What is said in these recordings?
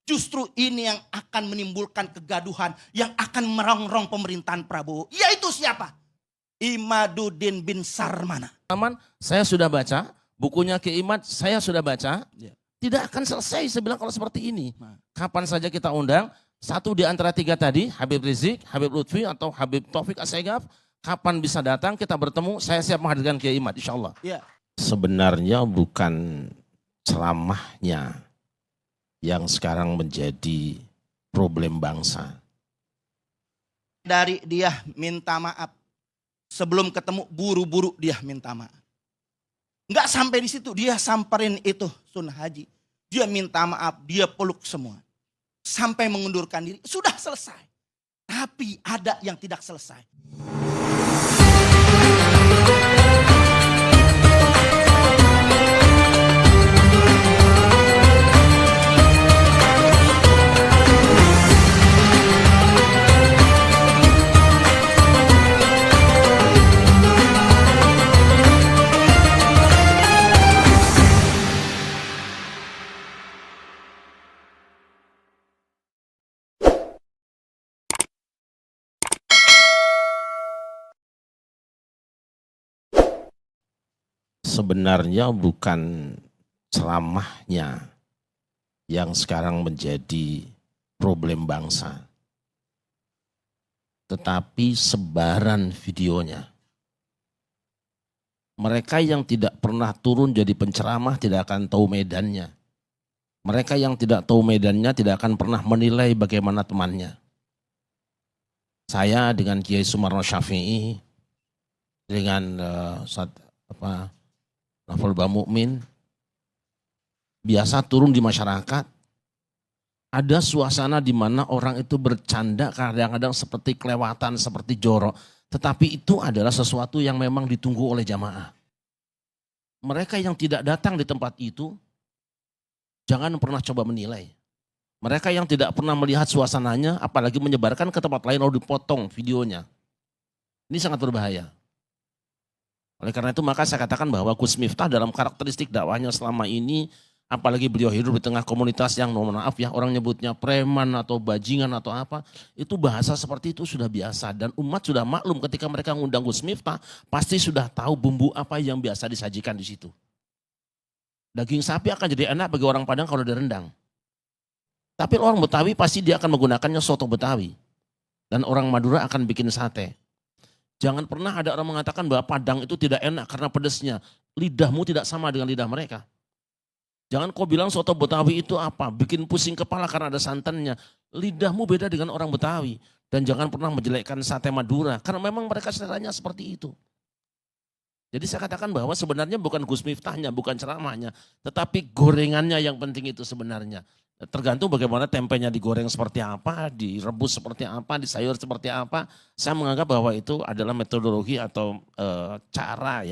Justru ini yang akan menimbulkan kegaduhan, yang akan merongrong pemerintahan Prabowo. Yaitu siapa? Imaduddin bin Sarmana. Saya sudah baca, bukunya Ki Imad saya sudah baca. Ya. Tidak akan selesai saya bilang kalau seperti ini. Kapan saja kita undang, satu di antara tiga tadi, Habib Rizik, Habib Lutfi atau Habib Taufik Assegaf, kapan bisa datang kita bertemu, saya siap menghadirkan Ki Imad insya Allah. Ya. Sebenarnya bukan ceramahnya yang sekarang menjadi problem bangsa. Dari dia minta maaf. Sebelum ketemu buru-buru dia minta maaf. Enggak sampai di situ, dia samperin itu Sun Haji. Dia minta maaf, dia peluk semua. Sampai mengundurkan diri, sudah selesai. Tapi ada yang tidak selesai. Sebenarnya bukan ceramahnya yang sekarang menjadi problem bangsa. Tetapi sebaran videonya. Mereka yang tidak pernah turun jadi penceramah tidak akan tahu medannya. Mereka yang tidak tahu medannya tidak akan pernah menilai bagaimana temannya. Saya dengan Kiai Sumarno Syafi'i, dengan Novel Bamukmin, biasa turun di masyarakat, ada suasana di mana orang itu bercanda kadang-kadang seperti kelewatan, seperti jorok. Tetapi itu adalah sesuatu yang memang ditunggu oleh jamaah. Mereka yang tidak datang di tempat itu, jangan pernah coba menilai. Mereka yang tidak pernah melihat suasananya, apalagi menyebarkan ke tempat lain lalu dipotong videonya. Ini sangat berbahaya. Oleh karena itu maka saya katakan bahwa Gus Miftah dalam karakteristik dakwahnya selama ini, apalagi beliau hidup di tengah komunitas yang mohon maaf ya orang nyebutnya preman atau bajingan atau apa, itu bahasa seperti itu sudah biasa dan umat sudah maklum ketika mereka ngundang Gus Miftah pasti sudah tahu bumbu apa yang biasa disajikan di situ. Daging sapi akan jadi enak bagi orang Padang kalau direndang. Tapi orang Betawi pasti dia akan menggunakannya soto Betawi. Dan orang Madura akan bikin sate. Jangan pernah ada orang mengatakan bahwa Padang itu tidak enak karena pedasnya. Lidahmu tidak sama dengan lidah mereka. Jangan kau bilang soto Betawi itu apa, bikin pusing kepala karena ada santannya. Lidahmu beda dengan orang Betawi. Dan jangan pernah menjelekkan sate Madura, karena memang mereka seleranya seperti itu. Jadi saya katakan bahwa sebenarnya bukan Gus Miftahnya, bukan ceramahnya, tetapi gorengannya yang penting itu sebenarnya. Tergantung bagaimana tempenya digoreng seperti apa, direbus seperti apa, disayur seperti apa. Saya menganggap bahwa itu adalah metodologi atau cara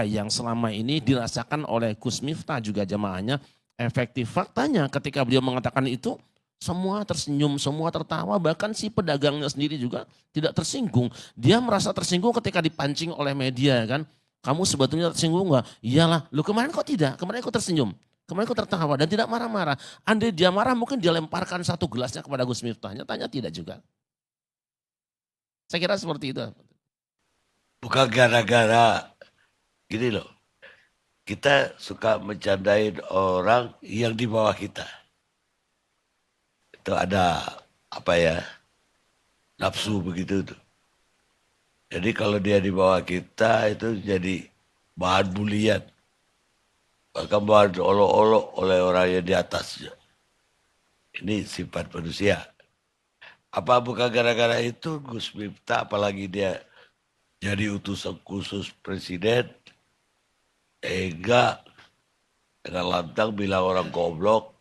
yang selama ini dirasakan oleh Gus Miftah juga jamaahnya efektif. Faktanya ketika beliau mengatakan itu, semua tersenyum, semua tertawa, bahkan si pedagangnya sendiri juga tidak tersinggung. Dia merasa tersinggung ketika dipancing oleh media kan. Kamu sebetulnya tersinggung enggak? Iyalah, lu kemarin kok tidak? Kemarin kok tersenyum? Kemarin kok tertawa dan tidak marah-marah. Andai dia marah mungkin dia lemparkan satu gelasnya kepada Gus Miftah. Nyatanya tidak juga. Saya kira seperti itu. Bukan gara-gara gini loh. Kita suka mencandain orang yang di bawah kita. Itu ada apa ya, nafsu begitu tuh. Jadi kalau dia di bawah kita itu jadi bahan bulian. Bahkan bahan olok-olok oleh orang yang di atasnya. Ini sifat manusia. Apa bukan gara-gara itu Gus Miftah apalagi dia jadi utusan khusus presiden. Enggak dengan lantang bilang orang goblok.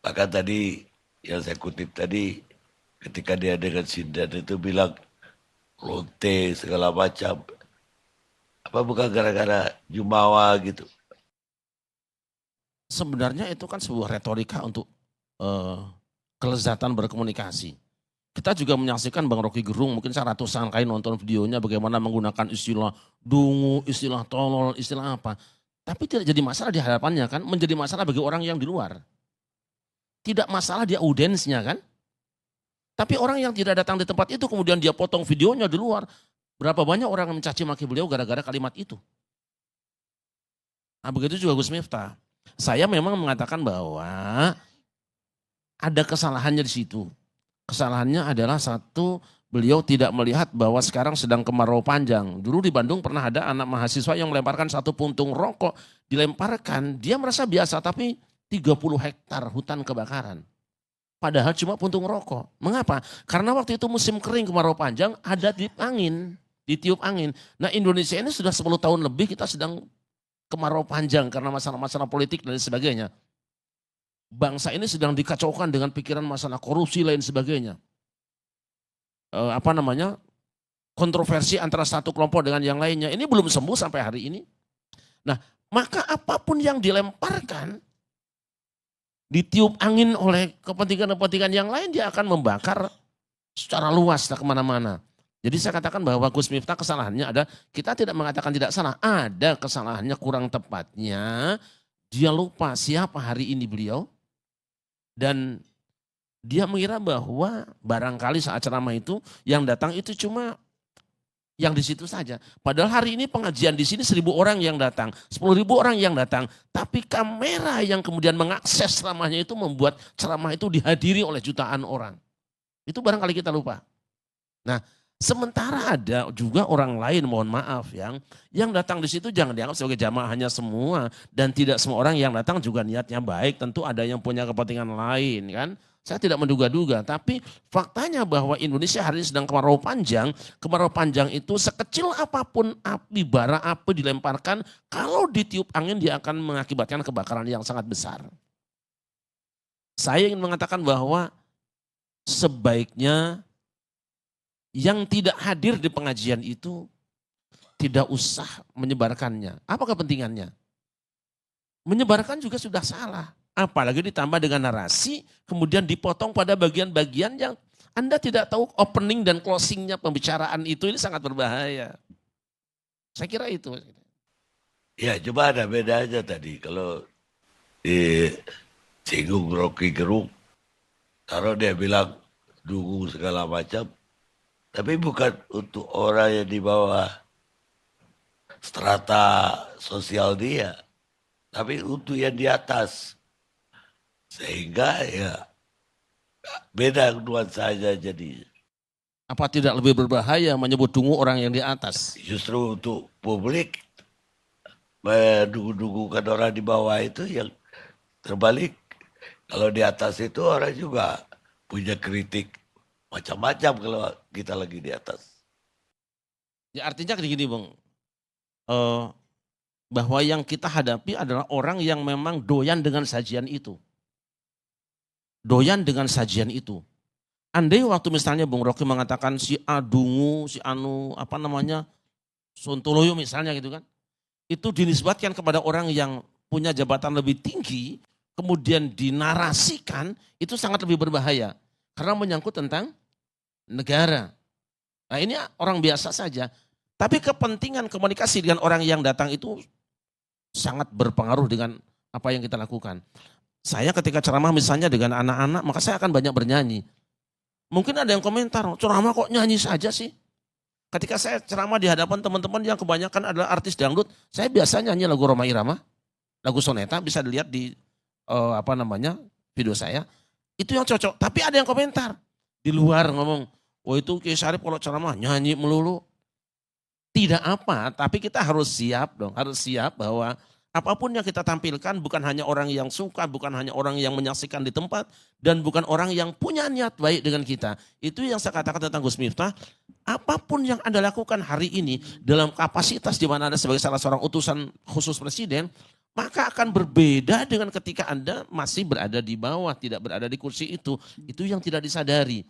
Bahkan tadi yang saya kutip tadi ketika dia dengan Sindan itu bilang lonte segala macam. Apa bukan gara-gara Jumawa gitu? Sebenarnya itu kan sebuah retorika untuk kelezatan berkomunikasi. Kita juga menyaksikan Bang Rocky Gerung, mungkin saya ratusan kali nonton videonya bagaimana menggunakan istilah dungu, istilah tolol, istilah apa. Tapi tidak jadi masalah di hadapannya kan, menjadi masalah bagi orang yang di luar. tidak masalah dia audiensnya kan. Tapi orang yang tidak datang di tempat itu kemudian dia potong videonya di luar. Berapa banyak orang yang mencaci maki beliau gara-gara kalimat itu. Nah begitu juga Gus Miftah. Saya memang mengatakan bahwa ada kesalahannya di situ. Kesalahannya adalah satu, beliau tidak melihat bahwa sekarang sedang kemarau panjang. Dulu di Bandung pernah ada anak mahasiswa yang melemparkan satu puntung rokok. Dilemparkan, dia merasa biasa tapi 30 hektar hutan kebakaran. Padahal cuma puntung rokok. Mengapa? Karena waktu itu musim kering kemarau panjang ada ditiup angin. Nah Indonesia ini sudah 10 tahun lebih kita sedang kemarau panjang karena masalah-masalah politik dan sebagainya. Bangsa ini sedang dikacaukan dengan pikiran masalah korupsi lain sebagainya. Kontroversi antara satu kelompok dengan yang lainnya. Ini belum sembuh sampai hari ini. Nah, maka apapun yang dilemparkan, ditiup angin oleh kepentingan-kepentingan yang lain, dia akan membakar secara luas kemana-mana. Jadi saya katakan bahwa Gus Miftah kesalahannya ada, kita tidak mengatakan tidak salah, ada kesalahannya kurang tepatnya, dia lupa siapa hari ini beliau, dan dia mengira bahwa barangkali saat ceramah itu yang datang itu cuma yang di situ saja. Padahal hari ini pengajian di sini 1.000 orang yang datang, 10.000 orang yang datang, tapi kamera yang kemudian mengakses ceramahnya itu membuat ceramah itu dihadiri oleh jutaan orang. Itu barangkali kita lupa. Nah, sementara ada juga orang lain, mohon maaf yang datang di situ jangan dianggap sebagai jamaahnya semua, dan tidak semua orang yang datang juga niatnya baik, tentu ada yang punya kepentingan lain kan. Saya tidak menduga-duga, tapi faktanya bahwa Indonesia hari ini sedang kemarau panjang. Kemarau panjang itu sekecil apapun api, bara api dilemparkan, kalau ditiup angin dia akan mengakibatkan kebakaran yang sangat besar. Saya ingin mengatakan bahwa sebaiknya yang tidak hadir di pengajian itu tidak usah menyebarkannya. Apa kepentingannya? Menyebarkan juga sudah salah. Apalagi ditambah dengan narasi, kemudian dipotong pada bagian-bagian yang Anda tidak tahu opening dan closingnya pembicaraan itu, ini sangat berbahaya. Saya kira itu. Ya coba ada bedanya tadi. Kalau di singgung Rocky Gerung, kalau dia bilang dukung segala macam, tapi bukan untuk orang yang di bawah strata sosial dia, tapi untuk yang di atas. Sehingga ya beda nuansanya jadi. Apa tidak lebih berbahaya menyebut dungu orang yang di atas? Justru untuk publik mendukung-dukungkan orang di bawah itu yang terbalik. Kalau di atas itu orang juga punya kritik macam-macam kalau kita lagi di atas. Ya artinya gini Bang, bahwa yang kita hadapi adalah orang yang memang doyan dengan sajian itu. Doyan dengan sajian itu. Andai waktu misalnya Bung Rocky mengatakan si A dungu, si Anu Sontoloyo misalnya gitu kan. Itu dinisbatkan kepada orang yang punya jabatan lebih tinggi, kemudian dinarasikan, itu sangat lebih berbahaya. Karena menyangkut tentang negara. Nah ini orang biasa saja. Tapi kepentingan komunikasi dengan orang yang datang itu sangat berpengaruh dengan apa yang kita lakukan. Saya ketika ceramah misalnya dengan anak-anak, maka saya akan banyak bernyanyi. Mungkin ada yang komentar, ceramah kok nyanyi saja sih? Ketika saya ceramah di hadapan teman-teman yang kebanyakan adalah artis dangdut, saya biasa nyanyi lagu Rhoma Irama, lagu Soneta, bisa dilihat di video saya. Itu yang cocok. Tapi ada yang komentar di luar ngomong, oh itu Kiai Syarif kalau ceramah nyanyi melulu. Tidak apa, tapi kita harus siap dong, harus siap bahwa apapun yang kita tampilkan bukan hanya orang yang suka, bukan hanya orang yang menyaksikan di tempat, dan bukan orang yang punya niat baik dengan kita. Itu yang saya katakan tentang Gus Miftah, apapun yang Anda lakukan hari ini dalam kapasitas di mana Anda sebagai salah seorang utusan khusus Presiden, maka akan berbeda dengan ketika Anda masih berada di bawah, tidak berada di kursi itu. Itu yang tidak disadari.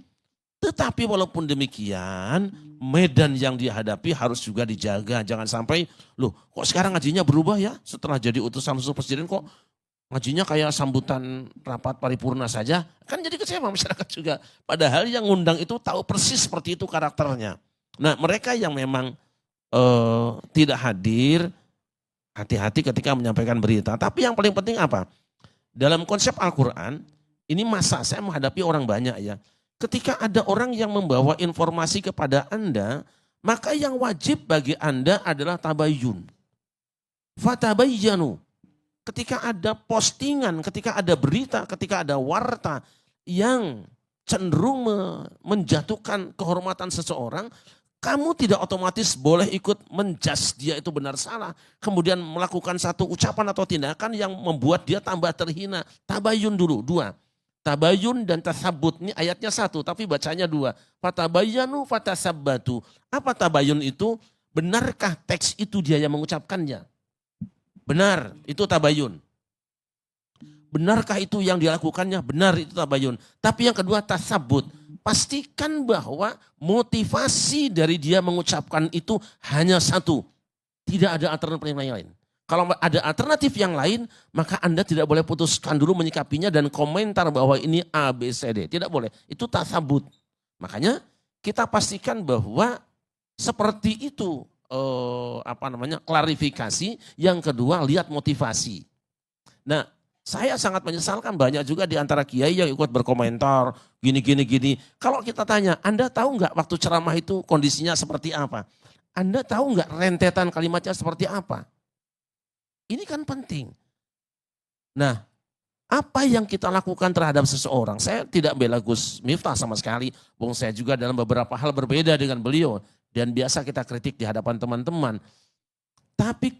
Tetapi walaupun demikian, medan yang dihadapi harus juga dijaga. Jangan sampai, loh kok sekarang ngajinya berubah ya? Setelah jadi utusan khusus Presiden kok ngajinya kayak sambutan rapat paripurna saja. Kan jadi kecewa masyarakat juga. Padahal yang ngundang itu tahu persis seperti itu karakternya. Nah mereka yang memang tidak hadir, hati-hati ketika menyampaikan berita. Tapi yang paling penting apa? Dalam konsep Al-Quran, Ini masa saya menghadapi orang banyak ya. Ketika ada orang yang membawa informasi kepada Anda, maka yang wajib bagi Anda adalah tabayyun. Fatabayyanu. Ketika ada postingan, ketika ada berita, ketika ada warta yang cenderung menjatuhkan kehormatan seseorang, kamu tidak otomatis boleh ikut menjudge dia itu benar salah. Kemudian melakukan satu ucapan atau tindakan yang membuat dia tambah terhina. Tabayun dulu, 2. Tabayun dan tasabut, ini ayatnya 1 tapi bacanya 2. Fatabayyanu fatasabbatu. Apa tabayun itu? Benarkah teks itu dia yang mengucapkannya? Benar, itu tabayun. Benarkah itu yang dilakukannya? Benar, itu tabayun. Tapi yang kedua tasabut. Pastikan bahwa motivasi dari dia mengucapkan itu hanya 1. Tidak ada alternatif yang lain. Kalau ada alternatif yang lain, maka Anda tidak boleh putuskan dulu menyikapinya dan komentar bahwa ini A, B, C, D. Tidak boleh. Itu tasabut. Makanya kita pastikan bahwa seperti itu klarifikasi. Yang kedua, lihat motivasi. Nah, saya sangat menyesalkan banyak juga di antara kiai yang ikut berkomentar gini. Kalau kita tanya, Anda tahu nggak waktu ceramah itu kondisinya seperti apa? Anda tahu nggak rentetan kalimatnya seperti apa? Ini kan penting. Nah, apa yang kita lakukan terhadap seseorang? Saya tidak bela Gus Miftah sama sekali. Wong saya juga dalam beberapa hal berbeda dengan beliau. Dan biasa kita kritik di hadapan teman-teman. Tapi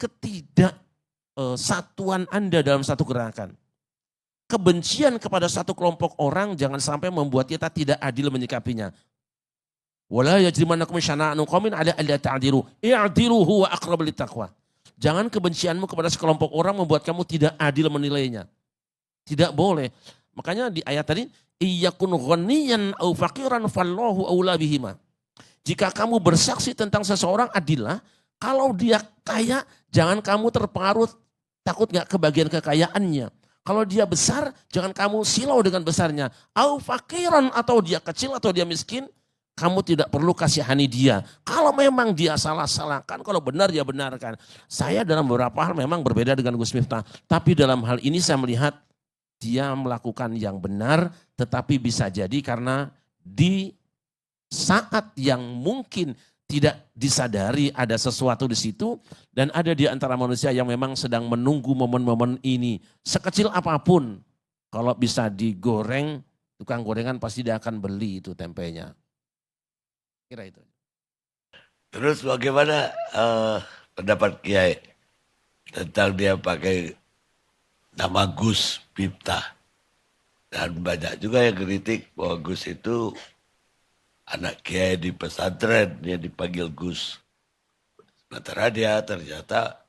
satuan Anda dalam satu gerakan. Kebencian kepada satu kelompok orang jangan sampai membuat kita tidak adil menyikapinya. Wala yajrimannakum syana'anu qaumin 'ala alla ta'dilu. I'dilu huwa aqrabu littaqwa. Jangan kebencianmu kepada sekelompok orang membuat kamu tidak adil menilainya. Tidak boleh. Makanya di ayat tadi, iyyakun ghaniyan aw faqiran fallahu aula bihima. Jika kamu bersaksi tentang seseorang, adillah. Kalau dia kaya, jangan kamu terpengaruh, takut gak kebagian kekayaannya. Kalau dia besar, jangan kamu silau dengan besarnya. Au fakiran, atau dia kecil atau dia miskin, kamu tidak perlu kasihani dia. Kalau memang dia salah-salahkan, kalau benar ya benarkan. Saya dalam beberapa hal memang berbeda dengan Gus Miftah. Tapi dalam hal ini saya melihat dia melakukan yang benar, tetapi bisa jadi karena di saat yang mungkin tidak disadari ada sesuatu di situ dan ada di antara manusia yang memang sedang menunggu momen-momen ini. Sekecil apapun, kalau bisa digoreng, tukang gorengan pasti dia akan beli itu tempenya. Kira itu. Terus bagaimana pendapat Kiai tentang dia pakai nama Gus Miftah? Dan banyak juga yang kritik bahwa Gus itu anak kiai di pesantren yang dipanggil Gus. Sementara dia ternyata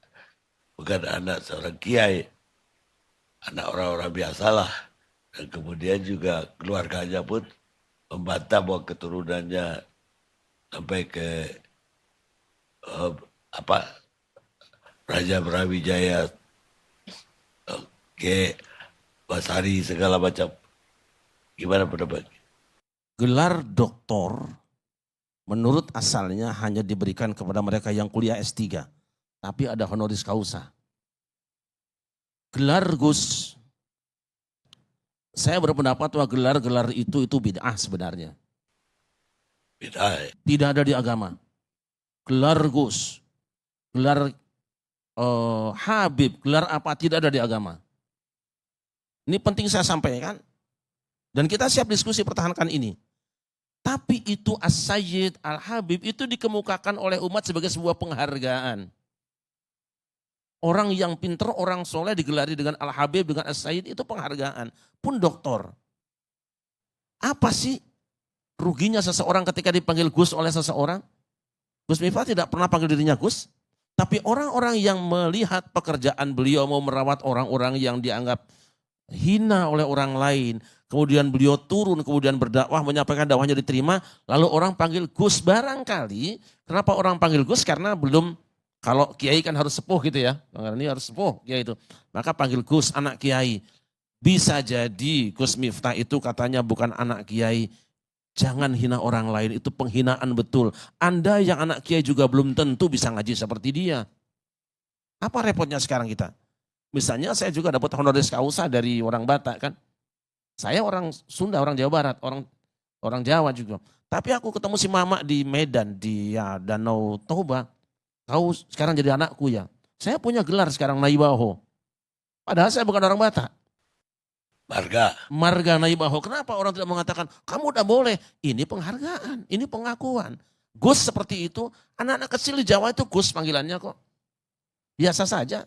bukan anak seorang kiai. Anak orang-orang biasalah. Dan kemudian juga keluarganya pun membantah bahwa keturunannya sampai ke Raja Brawijaya, ke Basari segala macam. Gimana pendapat? Gelar doktor menurut asalnya hanya diberikan kepada mereka yang kuliah S3. Tapi ada honoris causa. Gelar Gus, saya berpendapat bahwa gelar-gelar itu bid'ah sebenarnya. Bid'ah. Tidak ada di agama. Gelar Gus, gelar Habib, gelar apa tidak ada di agama. Ini penting saya sampaikan. Dan kita siap diskusi pertahankan ini. Tapi itu As-Sayyid Al-Habib itu dikemukakan oleh umat sebagai sebuah penghargaan. Orang yang pinter, orang soleh digelari dengan Al-Habib, dengan As-Sayyid itu penghargaan. Pun doktor. Apa sih ruginya seseorang ketika dipanggil Gus oleh seseorang? Gus Miftah tidak pernah panggil dirinya Gus. Tapi orang-orang yang melihat pekerjaan beliau mau merawat orang-orang yang dianggap hina oleh orang lain. Kemudian beliau turun, kemudian berdakwah, menyampaikan dakwahnya diterima. Lalu orang panggil Gus. Barangkali, kenapa orang panggil Gus? Karena belum, kalau kiai kan harus sepuh gitu ya. Ini harus sepuh kiai itu. Maka panggil Gus, anak kiai. Bisa jadi Gus Miftah itu katanya bukan anak kiai. Jangan hina orang lain, itu penghinaan betul. Anda yang anak kiai juga belum tentu bisa ngaji seperti dia. Apa repotnya sekarang kita? Misalnya saya juga dapat honoris causa dari orang Batak kan. Saya orang Sunda, orang Jawa Barat, orang Jawa juga. Tapi aku ketemu si Mama di Medan, di Danau Toba. Kau sekarang jadi anakku ya. Saya punya gelar sekarang Naibaho. Padahal saya bukan orang Batak. Marga Naibaho. Kenapa orang tidak mengatakan, kamu udah boleh. Ini penghargaan, ini pengakuan. Gus seperti itu, anak-anak kecil di Jawa itu Gus panggilannya kok. Biasa saja.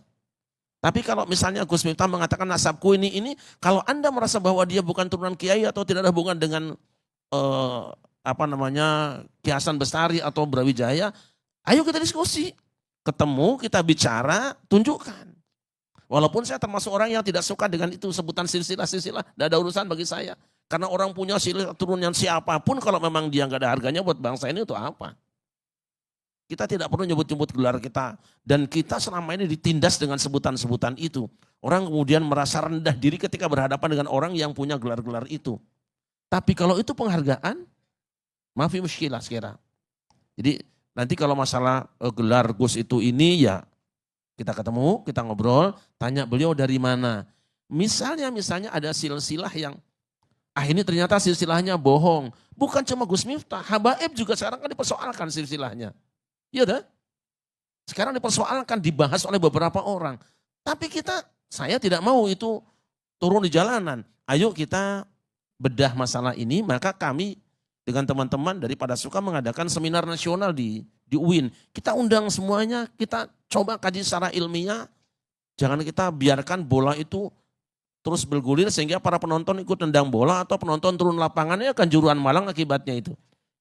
Tapi kalau misalnya Gus Miftah mengatakan nasabku ini, kalau Anda merasa bahwa dia bukan turunan kiai atau tidak ada hubungan dengan Ki Hasan Bestari atau Brawijaya, ayo kita diskusi. Ketemu, kita bicara, tunjukkan. Walaupun saya termasuk orang yang tidak suka dengan itu sebutan silsilah, tidak ada urusan bagi saya. Karena orang punya silsilah turunan siapapun kalau memang dia nggak ada harganya buat bangsa ini untuk apa? Kita tidak perlu nyebut-nyebut gelar kita. Dan kita selama ini ditindas dengan sebutan-sebutan itu. Orang kemudian merasa rendah diri ketika berhadapan dengan orang yang punya gelar-gelar itu. Tapi kalau itu penghargaan, maafi muskilah sekira. Jadi nanti kalau masalah gelar Gus itu ini ya kita ketemu, kita ngobrol, tanya beliau dari mana. Misalnya ada silsilah yang ini ternyata silsilahnya bohong. Bukan cuma Gus Miftah, Habaib juga sekarang kan dipersoalkan silsilahnya. Iya dah. Sekarang dipersoalkan, dibahas oleh beberapa orang. Tapi saya tidak mau itu turun di jalanan. Ayo kita bedah masalah ini, maka kami dengan teman-teman daripada suka mengadakan seminar nasional di UIN. Kita undang semuanya, kita coba kaji secara ilmiah. Jangan kita biarkan bola itu terus bergulir sehingga para penonton ikut tendang bola atau penonton turun lapangannya akan juruan malang akibatnya itu.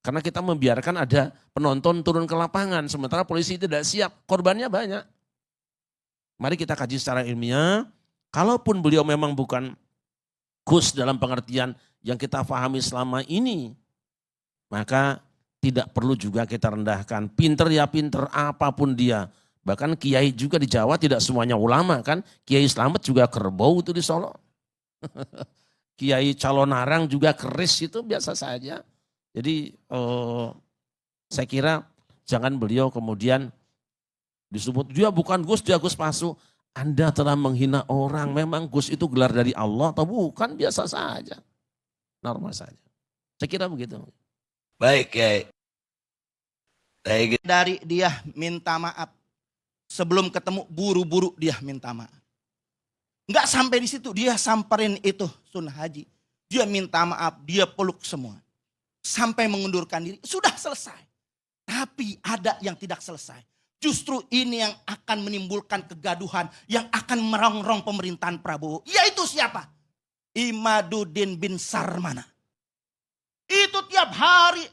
Karena kita membiarkan ada penonton turun ke lapangan, sementara polisi tidak siap, korbannya banyak. Mari kita kaji secara ilmiah, kalaupun beliau memang bukan Gus dalam pengertian yang kita pahami selama ini, maka tidak perlu juga kita rendahkan. Pinter ya pinter, apapun dia. Bahkan kiai juga di Jawa tidak semuanya ulama kan. Kiai Slamet juga kerbau itu di Solo. Kiai Calonarang juga keris itu biasa saja. Jadi saya kira jangan beliau kemudian disebut dia bukan Gus, dia Gus palsu. Anda telah menghina orang, memang Gus itu gelar dari Allah atau bukan, biasa saja. Normal saja. Saya kira begitu. Baik Kiai. Dari dia minta maaf. Sebelum ketemu buru-buru dia minta maaf. Enggak sampai di situ, dia samperin itu Sun Haji. Dia minta maaf, dia peluk semua. Sampai mengundurkan diri, sudah selesai. Tapi ada yang tidak selesai. Justru ini yang akan menimbulkan kegaduhan, yang akan merongrong pemerintahan Prabowo. Yaitu siapa? Imaduddin bin Sarmana. Itu tiap hari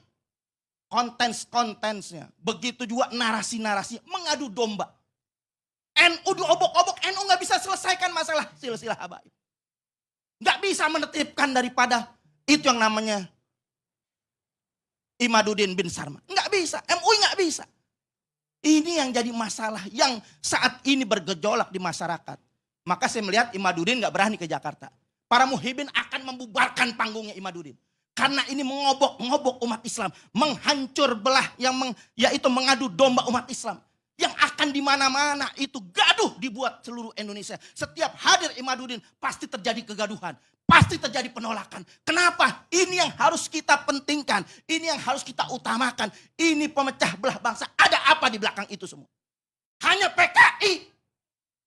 kontensnya. Begitu juga narasi-narasi mengadu domba. NU diobok-obok, NU gak bisa selesaikan masalah silsilah habaib. Gak bisa menetipkan daripada itu yang namanya Imaduddin bin Sarman. Nggak bisa, MUI nggak bisa. Ini yang jadi masalah yang saat ini bergejolak di masyarakat. Maka saya melihat Imaduddin nggak berani ke Jakarta. Para muhibin akan membubarkan panggungnya Imaduddin. Karena ini mengobok-ngobok umat Islam. Menghancur belah, yaitu mengadu domba umat Islam. Yang akan di mana-mana itu gaduh dibuat seluruh Indonesia. Setiap hadir Imaduddin pasti terjadi kegaduhan. Pasti terjadi penolakan. Kenapa? Ini yang harus kita pentingkan. Ini yang harus kita utamakan. Ini pemecah belah bangsa. Ada apa di belakang itu semua? Hanya PKI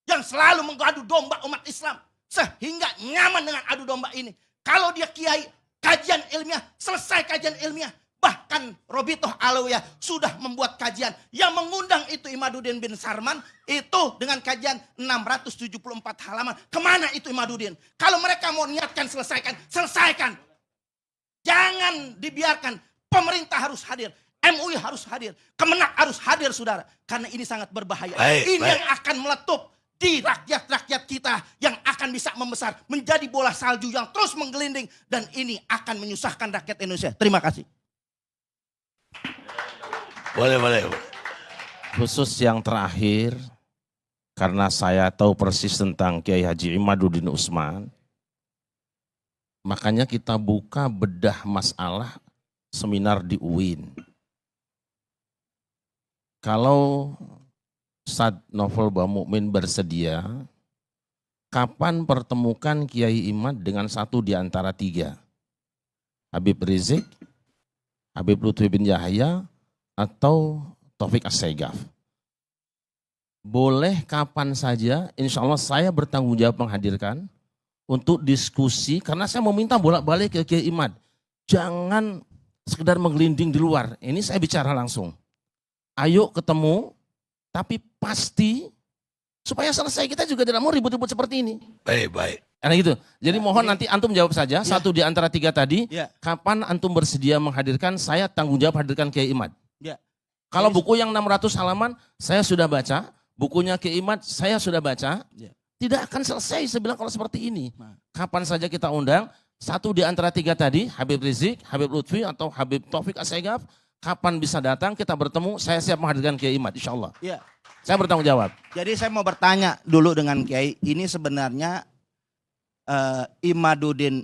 yang selalu mengadu domba umat Islam. Sehingga nyaman dengan adu domba ini. Kalau dia kiai, kajian ilmiah, selesai kajian ilmiah. Bahkan Robitoh Alawiyah sudah membuat kajian yang mengundang itu Imaduddin bin Sarman itu dengan kajian 674 halaman. Kemana itu Imaduddin? Kalau mereka mau niatkan selesaikan. Jangan dibiarkan. Pemerintah harus hadir. MUI harus hadir. Kemenak harus hadir saudara. Karena ini sangat berbahaya. Ini yang akan meletup di rakyat-rakyat kita yang akan bisa membesar. Menjadi bola salju yang terus menggelinding. Dan ini akan menyusahkan rakyat Indonesia. Terima kasih. Boleh. Khusus yang terakhir, karena saya tahu persis tentang Kiai Haji Imaduddin Utsman, makanya kita buka bedah masalah seminar di UIN. Kalau Ustadz Novel Bamukmin bersedia, kapan pertemukan Kiai Imad dengan satu di antara tiga? Habib Rizik, Habib Lutfi bin Yahya, atau Taufik As-Saegaf? Boleh kapan saja, insya Allah saya bertanggung jawab menghadirkan untuk diskusi, karena saya meminta bolak-balik ke Kiai Imad. Jangan sekedar menggelinding di luar, ini saya bicara langsung. Ayo ketemu, tapi pasti supaya selesai, kita juga tidak mau ribut-ribut seperti ini. Baik. Karena gitu. Jadi mohon nanti antum jawab saja, satu di antara tiga tadi, Ya. kapan antum bersedia menghadirkan, saya tanggung jawab hadirkan Kiai Imad. Ya. Kalau buku yang 600 halaman, saya sudah baca, bukunya Kiai Imad, saya sudah baca, Ya. tidak akan selesai saya bilang kalau seperti ini. Nah. Kapan saja kita undang, satu di antara tiga tadi, Habib Rizik, Habib Lutfi, atau Habib Taufik As-Saegaf, kapan bisa datang, kita bertemu, saya siap menghadirkan Kiai Imad, insya Allah. Ya. Saya bertanggung jawab. Jadi saya mau bertanya dulu dengan Kiai, ini sebenarnya Imaduddin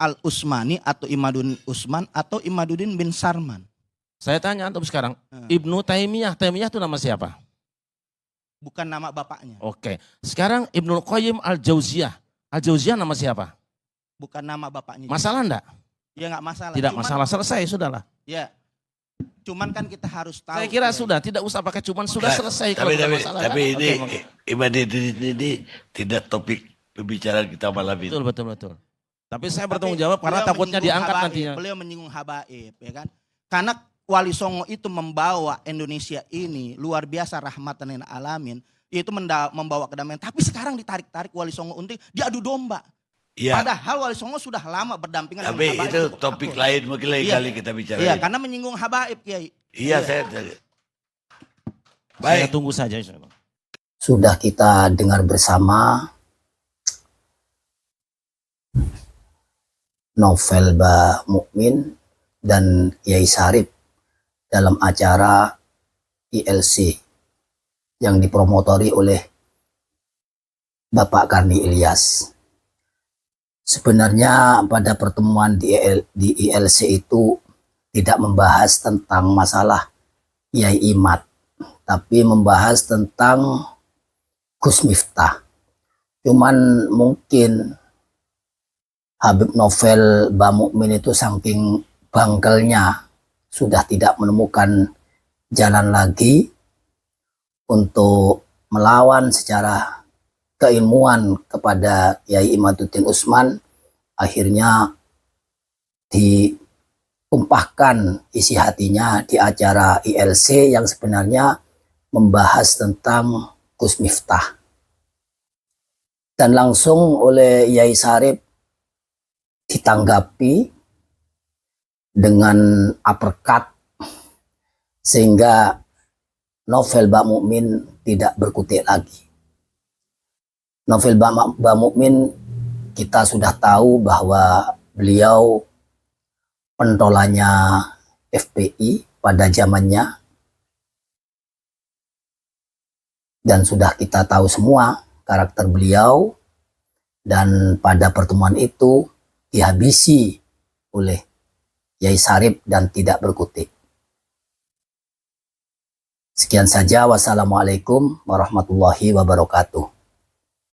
Al-Usmani atau Imaduddin Usman atau Imaduddin bin Sarman? Saya tanya antum sekarang, Ibnu Taimiyah itu nama siapa? Bukan nama bapaknya. Oke, sekarang Ibnu Qayyim Al-Jauziyah nama siapa? Bukan nama bapaknya. Masalah enggak? Ya nggak masalah. Tidak Cuman- masalah, selesai, sudahlah. Ya. Cuman kan kita harus tahu. Saya kira Kiai. sudah, tidak usah pakai cuman, sudah selesai kalau Tapi, bukan tapi, masalah. tapi kan? ini Oke, Imad ini tidak topik pembicaraan kita malam ini. betul. Tapi saya Tapi bertanggung jawab karena beliau takutnya menyinggung diangkat habaib, nantinya. Beliau menyinggung habaib, ya kan? Karena Wali Songo itu membawa Indonesia ini luar biasa rahmatan lil alamin, yaitu membawa kedamaian. Tapi sekarang ditarik-tarik Wali Songo untuk diadu domba. Iya. Padahal Wali Songo sudah lama berdampingan Tapi dengan habaib. itu topik lain mungkin lain Iya. kali kita bicara. Iya, karena menyinggung habaib, Kiai. Iya, saya. Saya Baik. tunggu saja insya Allah. Sudah kita dengar bersama novel Ba Mukmin dan Kiai Sarip dalam acara ILC yang dipromotori oleh Bapak Karni Ilyas. Sebenarnya pada pertemuan di ILC itu tidak membahas tentang masalah Kiai Imad, tapi membahas tentang Gus Miftah. Cuman mungkin Habib Novel Ba Mukmin itu saking bangkelnya sudah tidak menemukan jalan lagi untuk melawan secara keilmuan kepada Kiai Imaduddin Usman. Akhirnya ditumpahkan isi hatinya di acara ILC yang sebenarnya membahas tentang Gus Miftah. Dan langsung oleh Yai Sarip ditanggapi dengan uppercut sehingga novel Ba Mukmin tidak berkutik lagi. Novel Ba Mukmin kita sudah tahu bahwa beliau pentolannya FPI pada zamannya, dan sudah kita tahu semua karakter beliau, dan pada pertemuan itu dihabisi oleh Yai Sarip dan tidak berkutik. Sekian saja, wassalamualaikum warahmatullahi wabarakatuh.